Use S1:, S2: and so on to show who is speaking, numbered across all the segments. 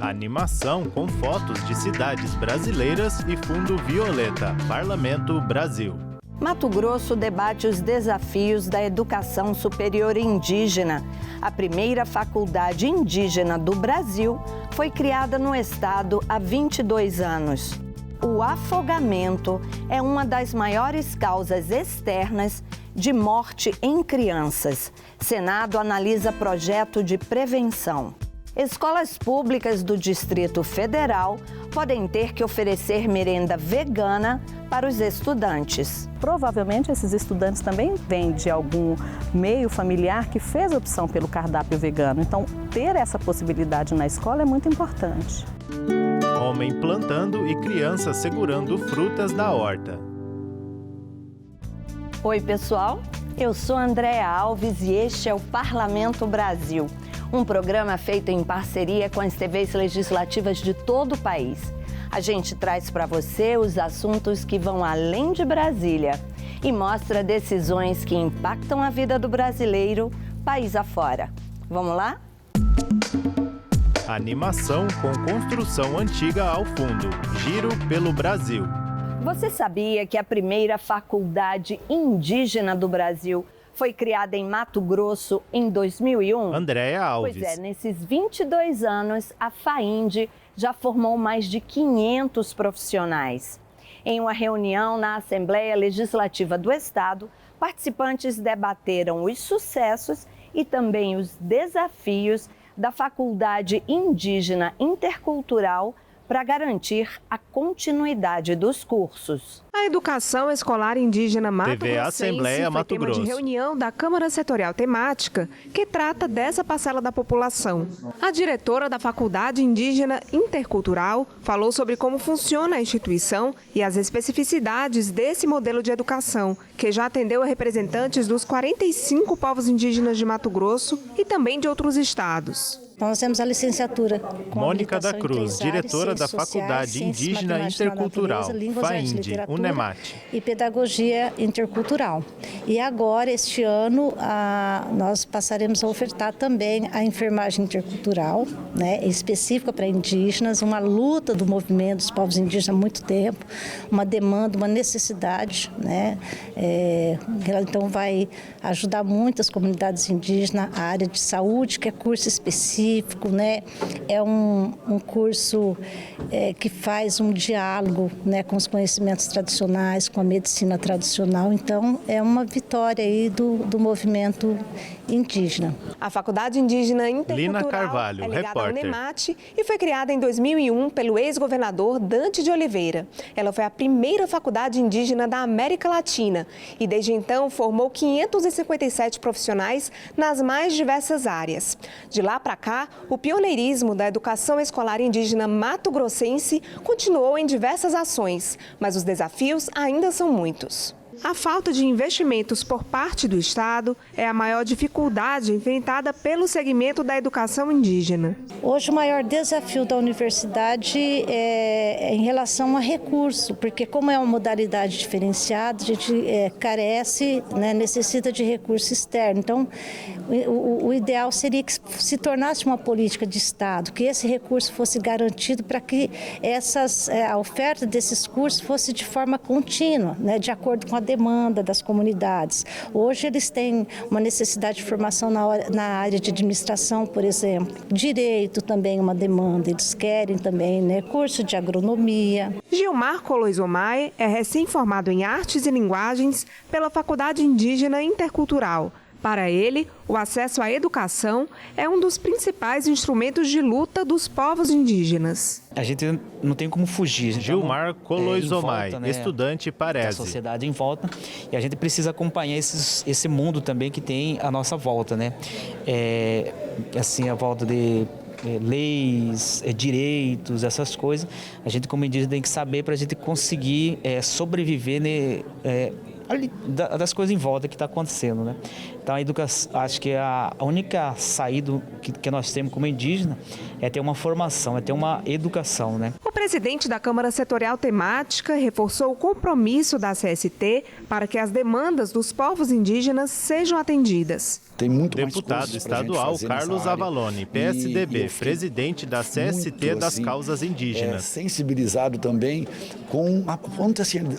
S1: Animação com fotos de cidades brasileiras e fundo violeta. Parlamento Brasil.
S2: Mato Grosso debate os desafios da educação superior indígena. A primeira faculdade indígena do Brasil foi criada no estado há 22 anos. O afogamento é uma das maiores causas externas de morte em crianças. Senado analisa projeto de prevenção. Escolas públicas do Distrito Federal podem ter que oferecer merenda vegana para os estudantes.
S3: Provavelmente esses estudantes também vêm de algum meio familiar que fez opção pelo cardápio vegano. Então, ter essa possibilidade na escola é muito importante.
S1: Homem plantando e criança segurando frutas da horta.
S2: Oi, pessoal. Eu sou Andréa Alves e este é o Parlamento Brasil. Um programa feito em parceria com as TVs legislativas de todo o país. A gente traz para você os assuntos que vão além de Brasília e mostra decisões que impactam a vida do brasileiro, país afora. Vamos lá?
S1: Animação com construção antiga ao fundo. Giro pelo Brasil.
S2: Você sabia que a primeira faculdade indígena do Brasil foi criada em Mato Grosso em 2001?
S1: Andréa Alves.
S2: Pois é, nesses 22 anos, a FAIND já formou mais de 500 profissionais. Em uma reunião na Assembleia Legislativa do Estado, participantes debateram os sucessos e também os desafios da Faculdade Indígena Intercultural para garantir a continuidade dos cursos.
S4: A educação escolar indígena Mato
S1: TV
S4: Grossense
S1: Assembleia
S4: foi
S1: Mato
S4: tema
S1: Grosso.
S4: de reunião da Câmara Setorial Temática que trata dessa parcela da população. A diretora da Faculdade Indígena Intercultural falou sobre como funciona a instituição e as especificidades desse modelo de educação, que já atendeu a representantes dos 45 povos indígenas de Mato Grosso e também de outros estados.
S5: Nós temos a licenciatura com
S1: Mônica da
S5: habilitação em
S1: Cruz,
S5: 3 áreas,
S1: diretora da
S5: ciências
S1: Faculdade
S5: sociais, ciências,
S1: Indígena
S5: matemática da
S1: Intercultural,
S5: natureza, línguas, artes,
S1: FAIND,
S5: literatura
S1: Unemate.
S5: e pedagogia intercultural. E agora, este ano, nós passaremos a ofertar também a enfermagem intercultural, né, específica para indígenas, uma luta do movimento dos povos indígenas há muito tempo, uma demanda, uma necessidade, né, ela então vai ajudar muito as comunidades indígenas, a área de saúde, que é curso específico, né, é um curso que faz um diálogo, né, com os conhecimentos tradicionais, com a medicina tradicional. Então, é uma vitória aí do movimento indígena.
S4: A Faculdade Indígena
S1: Lina
S4: Intercultural
S1: Carvalho,
S4: é ligada ao
S1: repórter.
S4: Unemate e foi criada em 2001 pelo ex-governador Dante de Oliveira. Ela foi a primeira faculdade indígena da América Latina e desde então formou 557 profissionais nas mais diversas áreas. De lá para cá, o pioneirismo da educação escolar indígena mato-grossense continuou em diversas ações, mas os desafios ainda são muitos. A falta de investimentos por parte do Estado é a maior dificuldade enfrentada pelo segmento da educação indígena.
S5: Hoje o maior desafio da universidade é em relação a recurso, porque como é uma modalidade diferenciada, a gente carece, né, necessita de recurso externo. Então, o ideal seria que se tornasse uma política de Estado, que esse recurso fosse garantido para que a oferta desses cursos fosse de forma contínua, né, de acordo com a demanda das comunidades. Hoje eles têm uma necessidade de formação na área de administração, por exemplo. Direito também é uma demanda, eles querem também, né, curso de agronomia.
S4: Gilmar Coloisomai é recém-formado em Artes e Linguagens pela Faculdade Indígena Intercultural. Para ele, o acesso à educação é um dos principais instrumentos de luta dos povos indígenas.
S6: A gente não tem como fugir.
S1: Gilmar Coloisomai,
S6: né,
S1: estudante
S6: da
S1: Parese.
S6: sociedade em volta, e a gente precisa acompanhar esse mundo também que tem à nossa volta, né? Assim, a volta de leis, direitos, essas coisas. A gente, como indígena, tem que saber para a gente conseguir sobreviver, né, das coisas em volta que está acontecendo, né? Então, acho que a única saída que nós temos como indígena é ter uma formação, é ter uma educação, né?
S4: O presidente da Câmara Setorial Temática reforçou o compromisso da CST para que as demandas dos povos indígenas sejam atendidas.
S7: Tem muito
S1: Deputado estadual Carlos Avalone, PSDB, presidente da CST das causas indígenas.
S7: Sensibilizado também com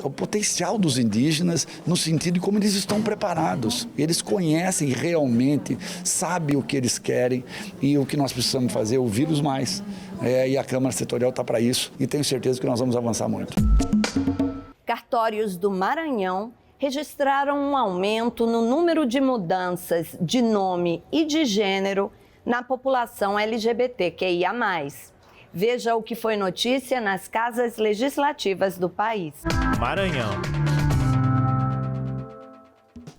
S7: o potencial dos indígenas no sentido de como eles estão preparados. Eles conhecem realmente, sabem o que eles querem e o que nós precisamos fazer, ouvir-os mais. E a Câmara Setorial está para isso e tenho certeza que nós vamos avançar muito.
S2: Cartórios do Maranhão registraram um aumento no número de mudanças de nome e de gênero na população LGBTQIA+. Veja o que foi notícia nas casas legislativas do país.
S1: Maranhão.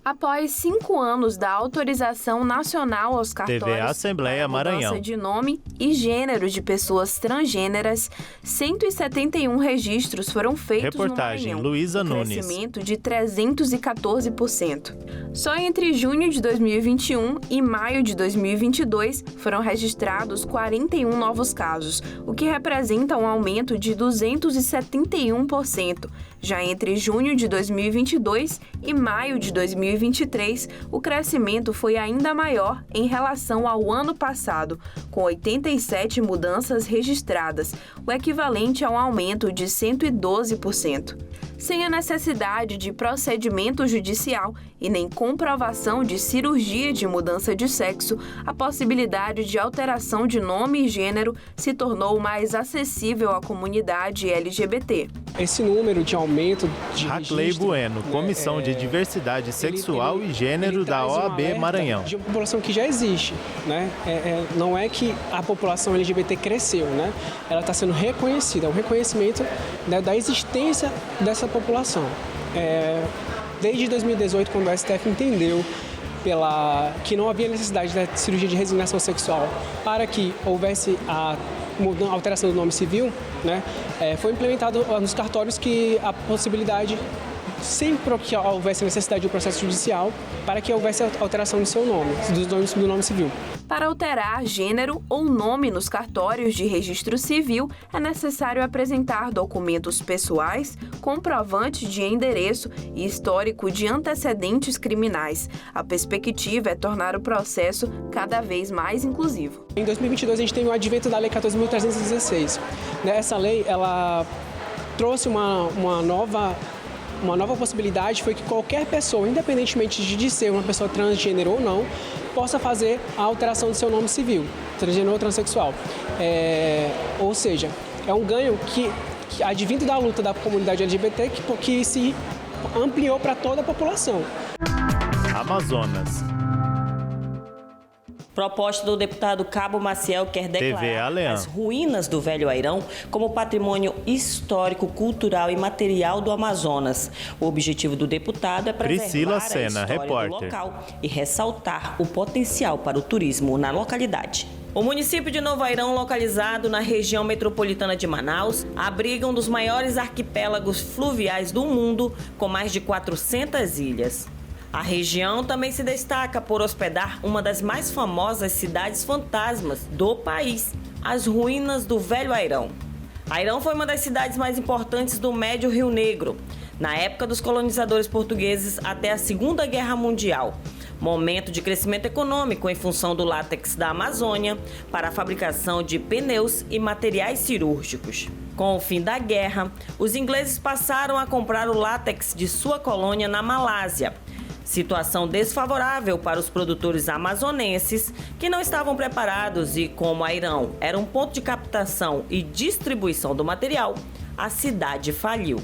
S8: Após 5 anos da autorização nacional aos cartórios
S1: TV Assembleia
S8: para
S1: Maranhão.
S8: mudança de nome e gênero de pessoas transgêneras, 171 registros foram feitos
S1: Reportagem,
S8: no Maranhão,
S1: Luísa Nunes.
S8: crescimento de 314%. Só entre junho de 2021 e maio de 2022 foram registrados 41 novos casos, o que representa um aumento de 271%. Já entre junho de 2022 e maio de 2023, o crescimento foi ainda maior em relação ao ano passado, com 87 mudanças registradas, o equivalente a um aumento de 112%. Sem a necessidade de procedimento judicial e nem comprovação de cirurgia de mudança de sexo, a possibilidade de alteração de nome e gênero se tornou mais acessível à comunidade LGBT.
S9: Esse número de aumento de
S1: Racley Bueno, Comissão de Diversidade Sexual e Gênero da OAB Maranhão.
S9: De uma população que já existe, né? Não é que a população LGBT cresceu, né? Ela está sendo reconhecida, é um reconhecimento, né, da existência dessa população. Desde 2018, quando o STF entendeu que não havia necessidade da cirurgia de resignação sexual para que houvesse a alteração do nome civil, né, foi implementado nos cartórios que a possibilidade, sempre que houvesse necessidade de um processo judicial, para que houvesse alteração do seu nome, do nome civil.
S8: Para alterar gênero ou nome nos cartórios de registro civil, é necessário apresentar documentos pessoais, comprovante de endereço e histórico de antecedentes criminais. A perspectiva é tornar o processo cada vez mais inclusivo.
S9: Em 2022, a gente teve o advento da Lei 14.316. Essa lei, ela trouxe uma nova possibilidade, foi que qualquer pessoa, independentemente de ser uma pessoa transgênero ou não, possa fazer a alteração do seu nome civil, transgênero ou transexual. Ou seja, é um ganho que advindo da luta da comunidade LGBT que se ampliou para toda a população.
S1: Amazonas.
S10: Proposta do deputado Cabo Maciel quer declarar as ruínas do Velho Airão como patrimônio histórico, cultural e material do Amazonas. O objetivo do deputado é preservar a história do local e ressaltar o potencial para o turismo na localidade. O município de Novo Airão, localizado na região metropolitana de Manaus, abriga um dos maiores arquipélagos fluviais do mundo, com mais de 400 ilhas. A região também se destaca por hospedar uma das mais famosas cidades fantasmas do país, as ruínas do Velho Airão. Airão foi uma das cidades mais importantes do Médio Rio Negro, na época dos colonizadores portugueses até a Segunda Guerra Mundial. Momento de crescimento econômico em função do látex da Amazônia para a fabricação de pneus e materiais cirúrgicos. Com o fim da guerra, os ingleses passaram a comprar o látex de sua colônia na Malásia. Situação desfavorável para os produtores amazonenses que não estavam preparados e, como Airão era um ponto de captação e distribuição do material, a cidade faliu.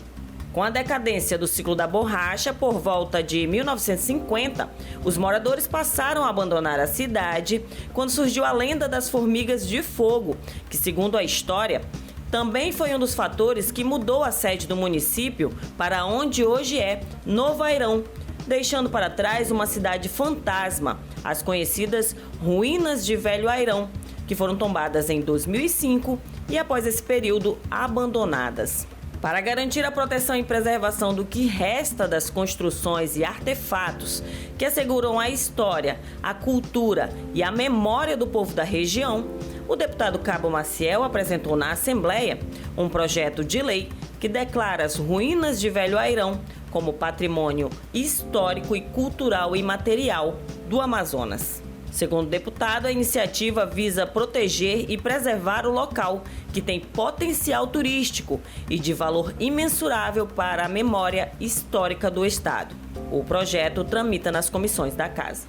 S10: Com a decadência do ciclo da borracha, por volta de 1950, os moradores passaram a abandonar a cidade quando surgiu a lenda das formigas de fogo, que, segundo a história, também foi um dos fatores que mudou a sede do município para onde hoje é Novo Airão, deixando para trás uma cidade fantasma, as conhecidas Ruínas de Velho Airão, que foram tombadas em 2005 e após esse período abandonadas. Para garantir a proteção e preservação do que resta das construções e artefatos que asseguram a história, a cultura e a memória do povo da região, o deputado Cabo Maciel apresentou na Assembleia um projeto de lei que declara as ruínas de Velho Airão como patrimônio histórico e cultural imaterial do Amazonas. Segundo o deputado, a iniciativa visa proteger e preservar o local, que tem potencial turístico e de valor imensurável para a memória histórica do Estado. O projeto tramita nas comissões da Casa.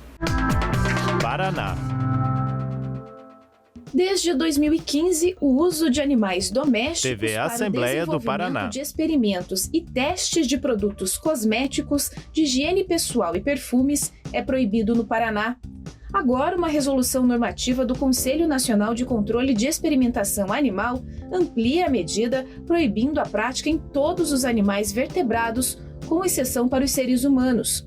S1: Paraná.
S11: Desde 2015, o uso de animais domésticos
S1: TV
S11: para
S1: Assembleia
S11: o
S1: do Paraná.
S11: de experimentos e testes de produtos cosméticos, de higiene pessoal e perfumes é proibido no Paraná. Agora, uma resolução normativa do Conselho Nacional de Controle de Experimentação Animal amplia a medida, proibindo a prática em todos os animais vertebrados, com exceção para os seres humanos.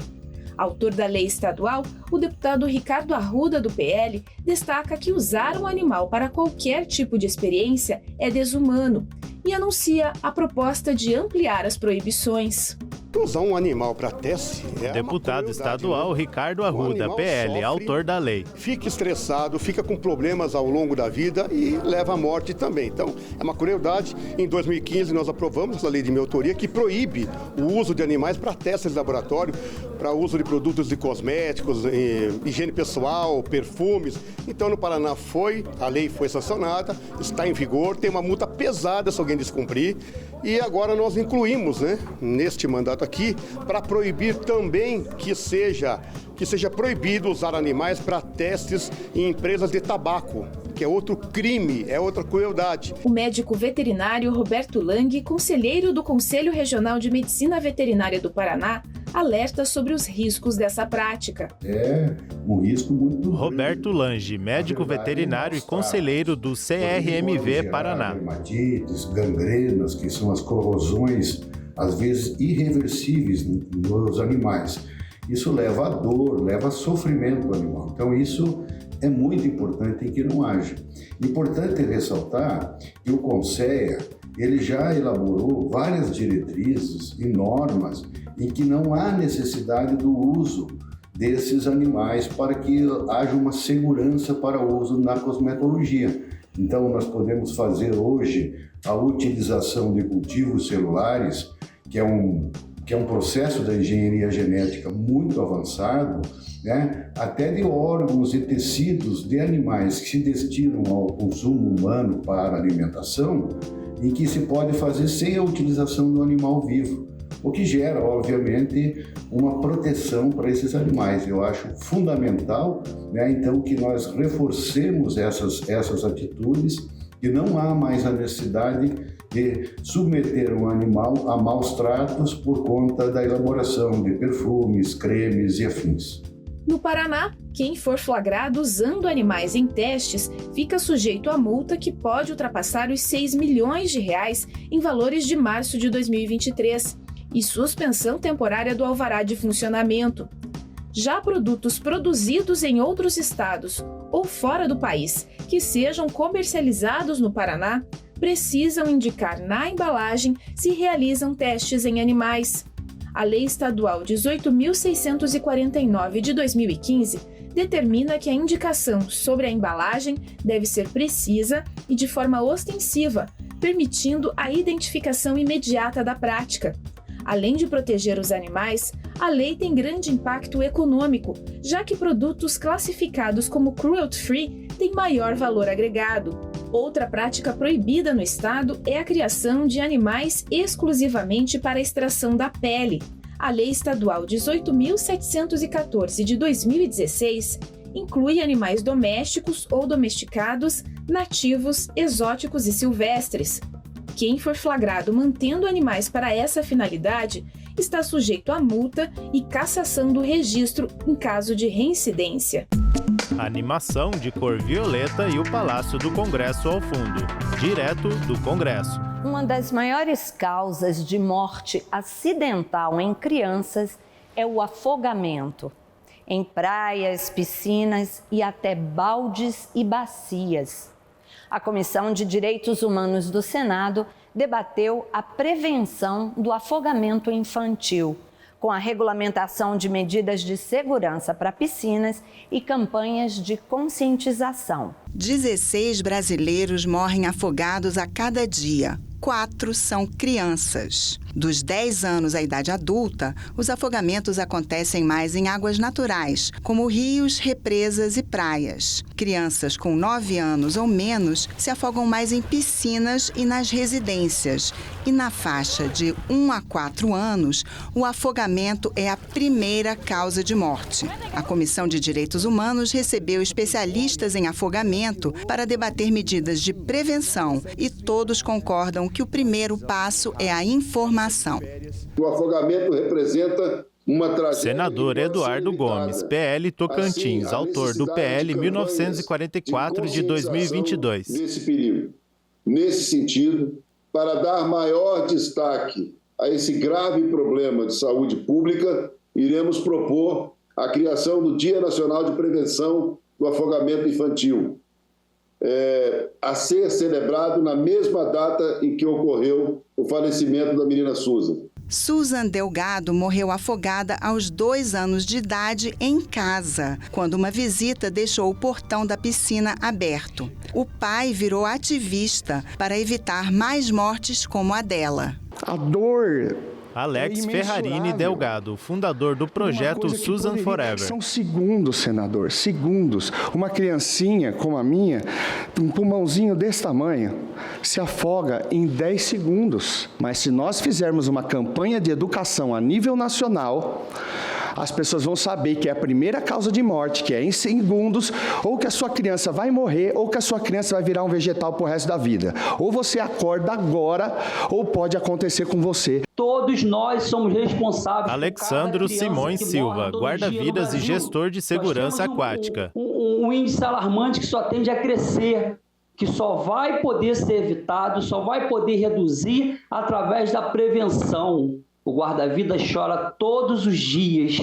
S11: Autor da lei estadual, o deputado Ricardo Arruda, do PL, destaca que usar um animal para qualquer tipo de experiência é desumano e anuncia a proposta de ampliar as proibições.
S12: Usar um animal para teste é
S1: Deputado estadual Ricardo Arruda, PL,
S12: sofre,
S1: autor da lei.
S12: Fica estressado, fica com problemas ao longo da vida e leva à morte também. Então, é uma crueldade. Em 2015, nós aprovamos a lei de minha autoria que proíbe o uso de animais para testes de laboratório, para uso de produtos de cosméticos, higiene pessoal, perfumes. Então, no Paraná a lei foi sancionada, está em vigor, tem uma multa pesada se alguém descumprir. E agora nós incluímos, neste mandato aqui, para proibir também que seja proibido usar animais para testes em empresas de tabaco, que é outro crime, é outra crueldade.
S11: O médico veterinário Roberto Lang, conselheiro do Conselho Regional de Medicina Veterinária do Paraná, alerta sobre os riscos dessa prática.
S13: É um risco muito grande.
S1: Roberto Lange, médico veterinário e conselheiro do CRMV Paraná.
S13: Dermatites, gangrenas, que são as corrosões, às vezes irreversíveis nos animais. Isso leva a dor, leva a sofrimento do animal. Então isso é muito importante que não haja. Importante ressaltar que o CONSEA, ele já elaborou várias diretrizes e normas em que não há necessidade do uso desses animais para que haja uma segurança para o uso na cosmetologia. Então, nós podemos fazer hoje a utilização de cultivos celulares, que é um processo da engenharia genética muito avançado, até de órgãos e tecidos de animais que se destinam ao consumo humano para alimentação, e que se pode fazer sem a utilização do animal vivo, o que gera, obviamente, uma proteção para esses animais. Eu acho fundamental, então, que nós reforcemos essas atitudes, e não há mais a necessidade de submeter um animal a maus tratos por conta da elaboração de perfumes, cremes e afins.
S11: No Paraná, quem for flagrado usando animais em testes fica sujeito a multa que pode ultrapassar os 6 milhões de reais em valores de março de 2023 e suspensão temporária do alvará de funcionamento. Já produtos produzidos em outros estados ou fora do país que sejam comercializados no Paraná precisam indicar na embalagem se realizam testes em animais. A Lei Estadual 18.649 de 2015 determina que a indicação sobre a embalagem deve ser precisa e de forma ostensiva, permitindo a identificação imediata da prática. Além de proteger os animais, a lei tem grande impacto econômico, já que produtos classificados como cruelty-free têm maior valor agregado. Outra prática proibida no estado é a criação de animais exclusivamente para a extração da pele. A Lei Estadual 18.714 de 2016 inclui animais domésticos ou domesticados, nativos, exóticos e silvestres. Quem for flagrado mantendo animais para essa finalidade está sujeito a multa e cassação do registro em caso de reincidência.
S1: Animação de cor violeta e o Palácio do Congresso ao fundo, direto do Congresso.
S2: Uma das maiores causas de morte acidental em crianças é o afogamento. Em praias, piscinas e até baldes e bacias. A Comissão de Direitos Humanos do Senado debateu a prevenção do afogamento infantil, com a regulamentação de medidas de segurança para piscinas e campanhas de conscientização.
S14: 16 brasileiros morrem afogados a cada dia. 4 são crianças. Dos 10 anos à idade adulta, os afogamentos acontecem mais em águas naturais, como rios, represas e praias. Crianças com 9 anos ou menos se afogam mais em piscinas e nas residências. E na faixa de 1 a 4 anos, o afogamento é a primeira causa de morte. A Comissão de Direitos Humanos recebeu especialistas em afogamento para debater medidas de prevenção e todos concordam que o primeiro passo é a informação.
S15: O afogamento representa uma tragédia.
S1: Senador Eduardo Gomes, PL Tocantins, assim, autor do PL 1944 de 2022.
S15: Desse perigo. Nesse sentido, para dar maior destaque a esse grave problema de saúde pública, iremos propor a criação do Dia Nacional de Prevenção do Afogamento Infantil, a ser celebrado na mesma data em que ocorreu o falecimento da menina Susan.
S14: Susan Delgado morreu afogada aos 2 anos de idade em casa, quando uma visita deixou o portão da piscina aberto. O pai virou ativista para evitar mais mortes como a dela.
S16: A dor...
S1: Alex Ferrarini Delgado, fundador do projeto Susan Forever.
S16: São segundos, senador, segundos. Uma criancinha como a minha, um pulmãozinho desse tamanho, se afoga em 10 segundos. Mas se nós fizermos uma campanha de educação a nível nacional, as pessoas vão saber que é a primeira causa de morte, que é em segundos, ou que a sua criança vai morrer, ou que a sua criança vai virar um vegetal pro resto da vida. Ou você acorda agora, ou pode acontecer com você.
S17: Todos nós somos responsáveis.
S1: Alexandro Simões Silva, guarda-vidas e gestor de segurança aquática.
S17: Um índice alarmante que só tende a crescer, que só vai poder ser evitado, só vai poder reduzir através da prevenção. O guarda-vidas chora todos os dias.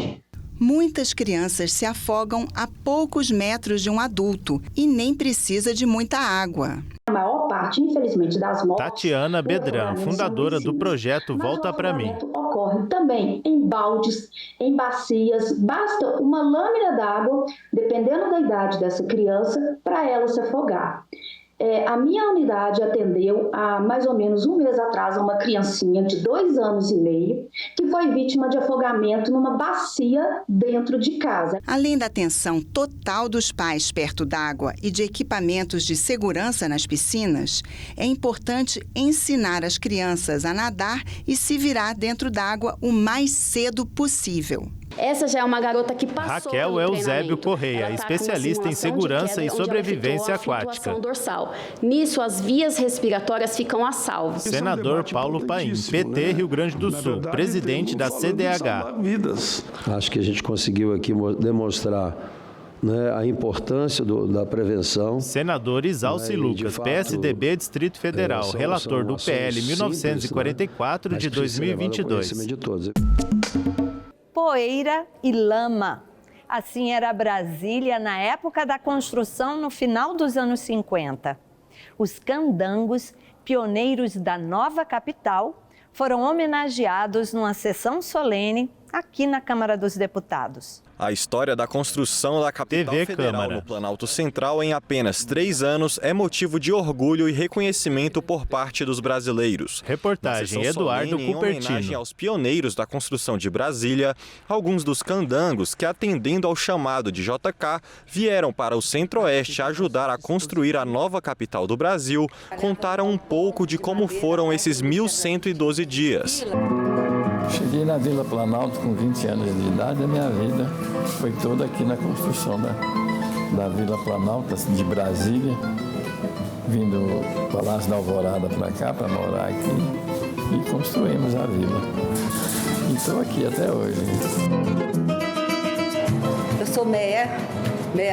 S14: Muitas crianças se afogam a poucos metros de um adulto e nem precisa de muita água.
S18: A maior parte, infelizmente, das mortes...
S1: Tatiana Bedran, fundadora do projeto Volta Pra Mim.
S18: Ocorre também em baldes, em bacias. Basta uma lâmina d'água, dependendo da idade dessa criança, para ela se afogar. A minha unidade atendeu há mais ou menos um mês atrás uma criancinha de 2 anos e meio que foi vítima de afogamento numa bacia dentro de casa.
S14: Além da atenção total dos pais perto d'água e de equipamentos de segurança nas piscinas, é importante ensinar as crianças a nadar e se virar dentro d'água o mais cedo possível.
S18: Essa já é uma garota que passou
S1: Raquel Eusébio Correia, especialista em segurança e sobrevivência aquática.
S18: Dorsal. Nisso, as vias respiratórias ficam a salvo.
S1: Senador Paulo Paim, PT Rio Grande do Sul, presidente da CDH.
S19: Acho que a gente conseguiu aqui demonstrar a importância da prevenção.
S1: Senador Isalci Lucas, fato, PSDB Distrito Federal, relator do PL 1944 de 2022.
S2: Poeira e lama. Assim era Brasília na época da construção no final dos anos 50. Os candangos, pioneiros da nova capital, foram homenageados numa sessão solene aqui na Câmara dos Deputados.
S20: A história da construção da capital federal no Planalto Central em apenas 3 anos é motivo de orgulho e reconhecimento por parte dos brasileiros.
S1: Reportagem Eduardo Cupertino.
S20: Em homenagem aos pioneiros da construção de Brasília, alguns dos candangos que, atendendo ao chamado de JK, vieram para o Centro-Oeste ajudar a construir a nova capital do Brasil, contaram um pouco de como foram esses 1.112 dias.
S21: Cheguei na Vila Planalto com 20 anos de idade, a minha vida foi toda aqui na construção da Vila Planalto, de Brasília, vindo do Palácio da Alvorada para cá, para morar aqui, e construímos a vila. E estou aqui até hoje.
S22: Eu sou Meia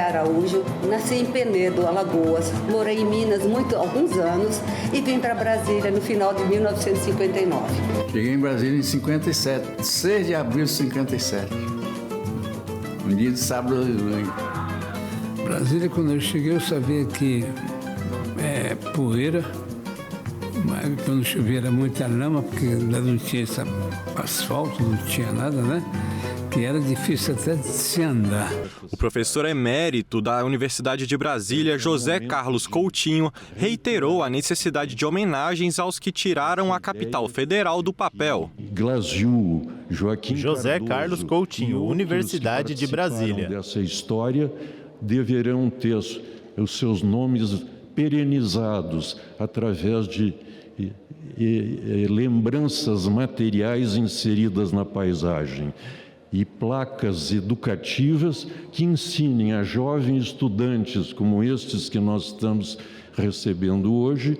S22: Araújo, nasci em Penedo, Alagoas, morei em Minas alguns anos e vim para Brasília no final de 1959.
S23: Cheguei em Brasília em 57, 6 de abril de 57, um dia de sábado.
S24: Brasília, quando eu cheguei, eu sabia que
S3: poeira, mas quando chovia era muita lama, porque lá não tinha asfalto, não tinha nada, né? Que era difícil até de se andar.
S20: O professor emérito da Universidade de Brasília, José Carlos Coutinho, reiterou a necessidade de homenagens aos que tiraram a capital federal do papel.
S5: Glasiu, Joaquim
S1: José Carlos Coutinho, Universidade de Brasília.
S5: Dessa história deverão ter os seus nomes perenizados através de lembranças materiais inseridas na paisagem e placas educativas que ensinem a jovens estudantes como estes que nós estamos recebendo hoje,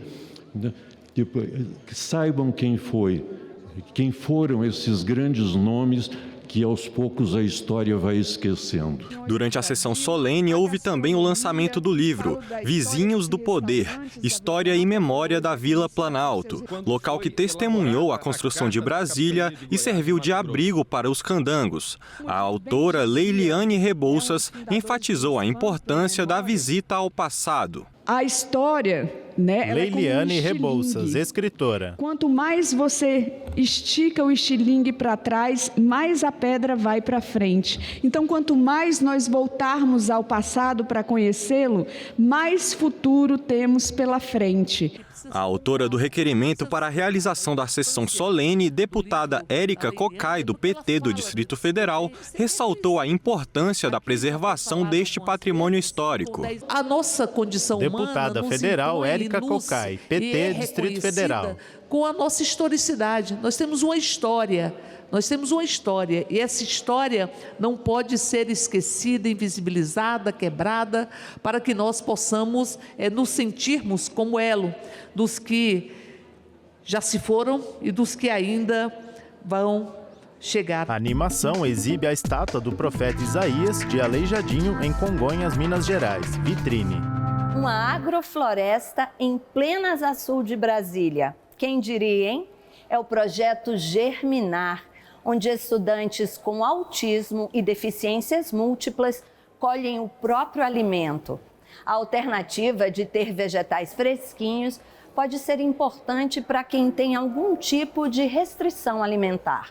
S5: que saibam quem foram esses grandes nomes que aos poucos a história vai esquecendo.
S20: Durante a sessão solene, houve também o lançamento do livro Vizinhos do Poder, História e Memória da Vila Planalto, local que testemunhou a construção de Brasília e serviu de abrigo para os candangos. A autora Leiliane Rebouças enfatizou a importância da visita ao passado.
S6: A história, né?
S1: Leiliane Rebouças, escritora.
S6: Quanto mais você estica o estilingue para trás, mais a pedra vai para frente. Então, quanto mais nós voltarmos ao passado para conhecê-lo, mais futuro temos pela frente.
S20: A autora do requerimento para a realização da sessão solene, deputada Érica Cocai, do PT do Distrito Federal, ressaltou a importância da preservação deste patrimônio histórico.
S24: A nossa condição humana,
S1: deputada federal Érica Cocai, PT Distrito Federal.
S24: Com a nossa historicidade, nós temos uma história. E essa história não pode ser esquecida, invisibilizada, quebrada, para que nós possamos nos sentirmos como elo dos que já se foram e dos que ainda vão chegar.
S1: A animação exibe a estátua do profeta Isaías de Aleijadinho, em Congonhas, Minas Gerais. Vitrine.
S2: Uma agrofloresta em plena Asa Sul de Brasília. Quem diria, hein? É o projeto Germinar, onde estudantes com autismo e deficiências múltiplas colhem o próprio alimento. A alternativa de ter vegetais fresquinhos pode ser importante para quem tem algum tipo de restrição alimentar.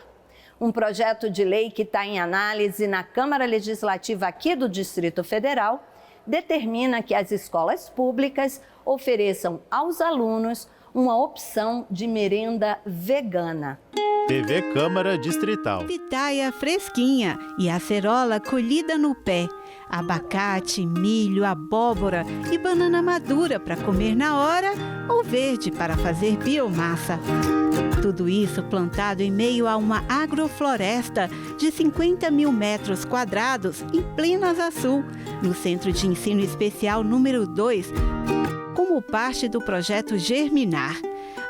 S2: Um projeto de lei que está em análise na Câmara Legislativa aqui do Distrito Federal determina que as escolas públicas ofereçam aos alunos uma opção de merenda vegana.
S1: TV Câmara Distrital.
S25: Pitaia fresquinha e acerola colhida no pé. Abacate, milho, abóbora e banana madura para comer na hora ou verde para fazer biomassa. Tudo isso plantado em meio a uma agrofloresta de 50 mil metros quadrados em plena Asa Sul, no Centro de Ensino Especial número 2, como parte do projeto Germinar.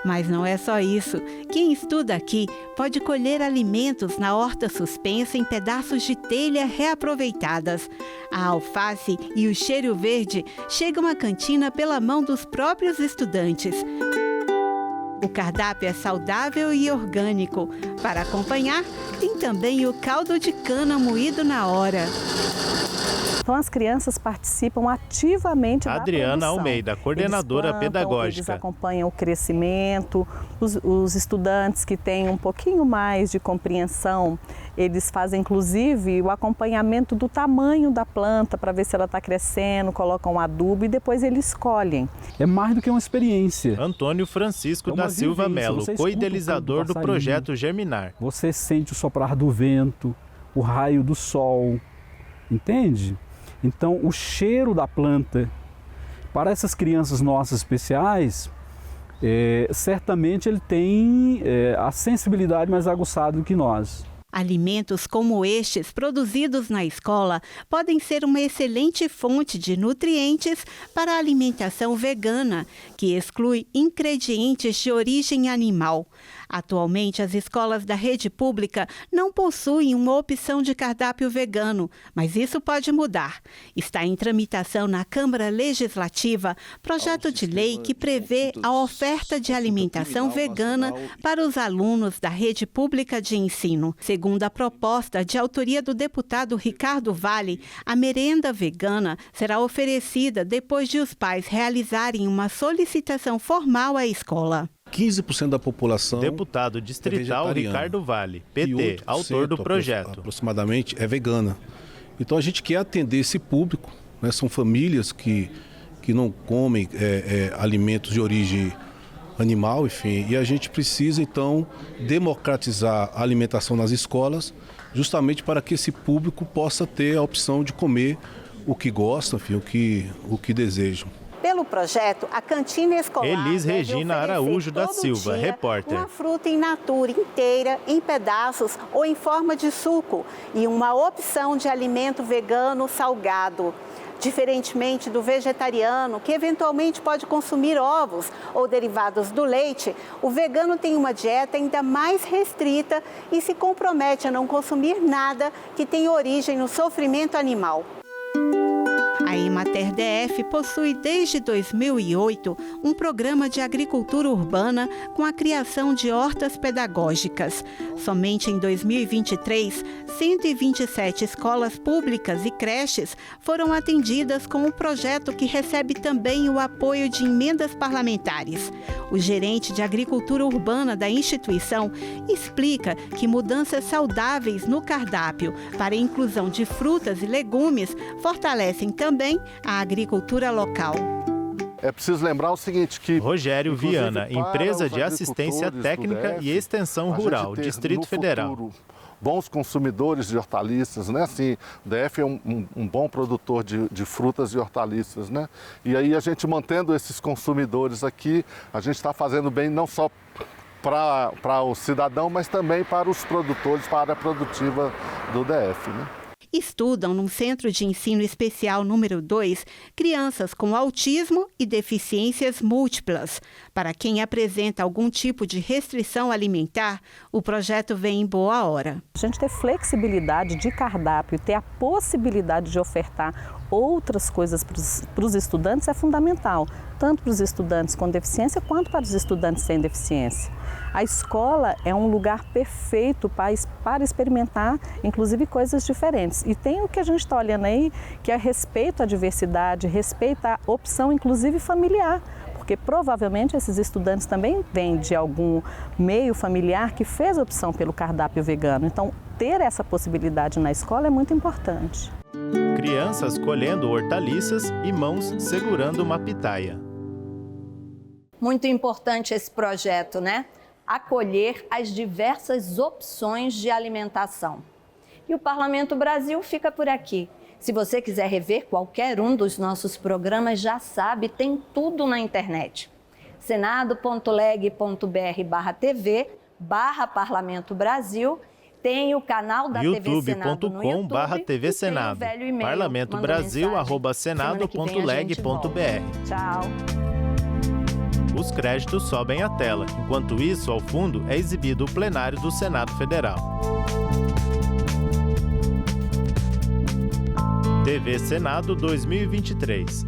S25: Mas não é só isso. Quem estuda aqui pode colher alimentos na horta suspensa em pedaços de telha reaproveitadas. A alface e o cheiro verde chegam à cantina pela mão dos próprios estudantes. O cardápio é saudável e orgânico. Para acompanhar, tem também o caldo de cana moído na hora.
S26: Então, as crianças participam ativamente da
S1: Adriana
S26: produção.
S1: Almeida, coordenadora
S26: Eles plantam,
S1: pedagógica.
S26: Eles acompanham o crescimento. Os estudantes que têm um pouquinho mais de compreensão, eles fazem, inclusive, o acompanhamento do tamanho da planta para ver se ela está crescendo, colocam um adubo e depois eles colhem.
S27: É mais do que uma experiência.
S1: Antônio Francisco da Silva Melo, co-idealizador do projeto Germinar.
S27: Você sente o soprar do vento, o raio do sol, entende? Então, o cheiro da planta, para essas crianças nossas especiais, certamente ele tem a sensibilidade mais aguçada do que nós.
S25: Alimentos como estes, produzidos na escola, podem ser uma excelente fonte de nutrientes para a alimentação vegana, que exclui ingredientes de origem animal. Atualmente, as escolas da rede pública não possuem uma opção de cardápio vegano, mas isso pode mudar. Está em tramitação na Câmara Legislativa projeto de lei que prevê a oferta de alimentação vegana para os alunos da rede pública de ensino. Segundo a proposta de autoria do deputado Ricardo Vale, a merenda vegana será oferecida depois de os pais realizarem uma solicitação formal à escola.
S4: 15% da população.
S1: Deputado distrital Ricardo Vale, PT, autor do projeto.
S4: Aproximadamente é vegana. Então a gente quer atender esse público, né? São famílias que não comem alimentos de origem animal, enfim, e a gente precisa então democratizar a alimentação nas escolas, justamente para que esse público possa ter a opção de comer o que gosta, enfim, o que desejam.
S25: Pelo projeto, a cantina escolar
S1: Elis Regina Araújo da Silva, repórter.
S25: Uma fruta in natura inteira, em pedaços ou em forma de suco e uma opção de alimento vegano salgado. Diferentemente do vegetariano, que eventualmente pode consumir ovos ou derivados do leite, o vegano tem uma dieta ainda mais restrita e se compromete a não consumir nada que tenha origem no sofrimento animal. A Emater DF possui desde 2008 um programa de agricultura urbana com a criação de hortas pedagógicas. Somente em 2023, 127 escolas públicas e creches foram atendidas com o projeto que recebe também o apoio de emendas parlamentares. O gerente de agricultura urbana da instituição explica que mudanças saudáveis no cardápio para a inclusão de frutas e legumes fortalecem também a agricultura local.
S7: É preciso lembrar o seguinte, que
S1: Rogério Viana, empresa de assistência técnica DF, e extensão rural, Distrito Federal.
S7: Futuro, bons consumidores de hortaliças, né? Assim, o DF é um bom produtor de frutas e hortaliças, né? E aí a gente mantendo esses consumidores aqui, a gente está fazendo bem não só para o cidadão, mas também para os produtores, para a área produtiva do DF, né?
S25: Estudam no Centro de Ensino Especial número 2 crianças com autismo e deficiências múltiplas. Para quem apresenta algum tipo de restrição alimentar, o projeto vem em boa hora.
S26: A gente ter flexibilidade de cardápio, ter a possibilidade de ofertar outras coisas para os estudantes é fundamental, tanto para os estudantes com deficiência quanto para os estudantes sem deficiência. A escola é um lugar perfeito para experimentar, inclusive, coisas diferentes. E tem o que a gente está olhando aí, que é respeito à diversidade, respeito à opção, inclusive, familiar. Porque provavelmente esses estudantes também vêm de algum meio familiar que fez opção pelo cardápio vegano. Então, ter essa possibilidade na escola é muito importante.
S1: Crianças colhendo hortaliças e mãos segurando uma pitaia.
S2: Muito importante esse projeto, né? Acolher as diversas opções de alimentação. E o Parlamento Brasil fica por aqui. Se você quiser rever qualquer um dos nossos programas, já sabe, tem tudo na internet. senado.leg.br/tv/Parlamento Brasil. Tem o canal da TV Senado no YouTube.
S1: youtube.com/TV Senado. Parlamento Brasil @senado.leg.br.
S2: Tchau.
S1: Os créditos sobem à tela. Enquanto isso, ao fundo, é exibido o plenário do Senado Federal. TV Senado 2023.